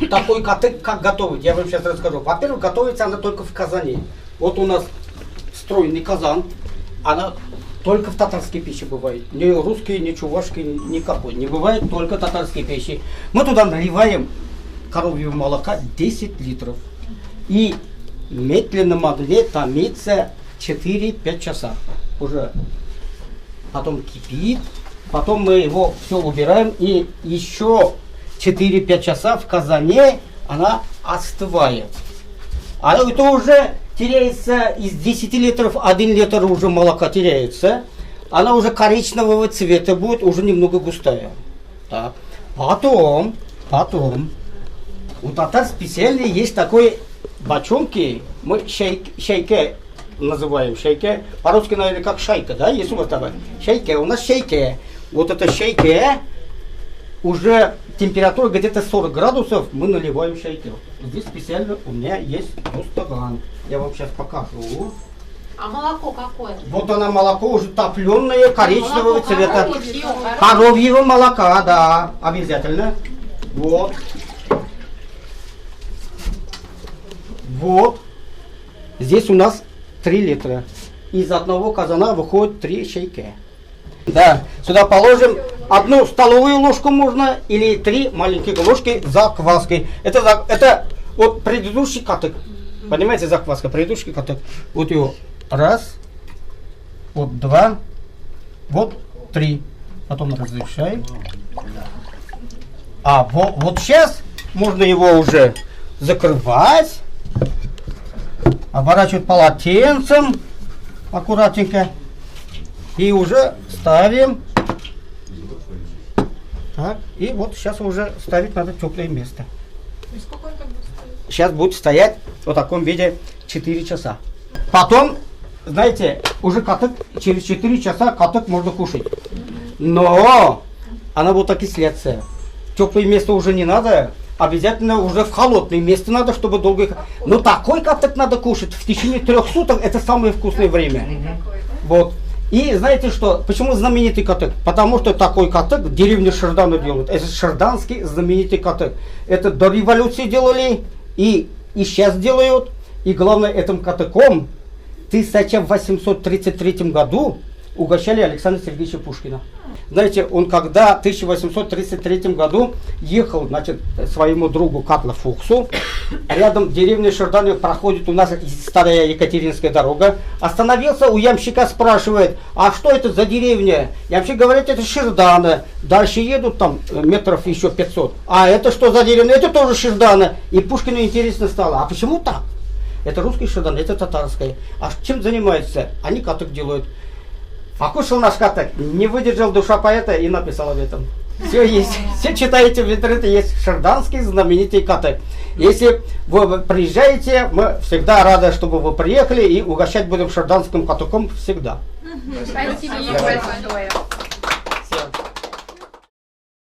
такой катык, как готовить, я вам сейчас расскажу. Во-первых, готовится она только в казане. Вот у нас встроенный казан, она только в татарской печи бывает. Ни русской, ни чувашской, никакой. Не бывает, только татарской печи. Мы туда наливаем коровьего молока 10 литров. И медленно могли томиться 4-5 часов. Уже потом кипит, потом мы его все убираем, и еще 4-5 часов в казане она остывает. А это уже теряется из 10 литров, 1 литр уже молока теряется. Она уже коричневого цвета будет, уже немного густая. Так. Потом, у татар специально есть такой бочонки, мы шейке называем, шейке. По-русски, наверное, как шайка, да? Есть у вас такая? Шейке. У нас шейке. Вот это шейке, уже температура где-то 40 градусов, мы наливаем шейке. Здесь специально у меня есть стакан. Я вам сейчас покажу. А молоко какое? Вот она, молоко уже топленое, коричневого цвета. Коровьего молока, да, обязательно. Вот. Вот. Здесь у нас 3 литра. Из одного казана выходит 3 шейке. Да, сюда положим 1 столовую ложку можно или 3 маленькие ложки закваской. Это вот предыдущий катык. Понимаете, закваска, предыдущий катык. Вот его 1, вот 2, вот 3. Потом разрешаем. А вот сейчас можно его уже закрывать. Оборачивать полотенцем аккуратненько и уже ставим. Так, и вот сейчас уже ставить надо в теплое место. И сколько он так будет стоять? Сейчас будет стоять в вот таком виде 4 часа. Потом, знаете, уже катык, через 4 часа катык можно кушать. Но она будет окисляться. Теплое место уже не надо. Обязательно уже в холодное место надо, чтобы долго... Но такой катык надо кушать в течение 3 суток. Это самое вкусное время. Вот. И знаете что? Почему знаменитый катык? Потому что такой катык в деревне Шардана делают. Это шарданский знаменитый катык. Это до революции делали и сейчас делают. И главное, этим катыком в 1833 году угощали Александра Сергеевича Пушкина. Знаете, он когда в 1833 году ехал, значит, своему другу Катла Фуксу, рядом деревня Шарданы проходит у нас старая Екатеринская дорога, остановился у ямщика, спрашивает, а что это за деревня? Ямщик говорит, это Шардана. Дальше едут там метров еще 500. А это что за деревня? Это тоже Шардана. И Пушкину интересно стало, а почему так? Это русский Шардана, это татарская. А чем занимаются? Они каток делают. Покушал наш каток, не выдержал душа поэта и написал об этом. Все есть, все читаете в интернете, есть шарданский знаменитый каток. Если вы приезжаете, мы всегда рады, чтобы вы приехали и угощать будем шарданским катуком всегда. Спасибо большое.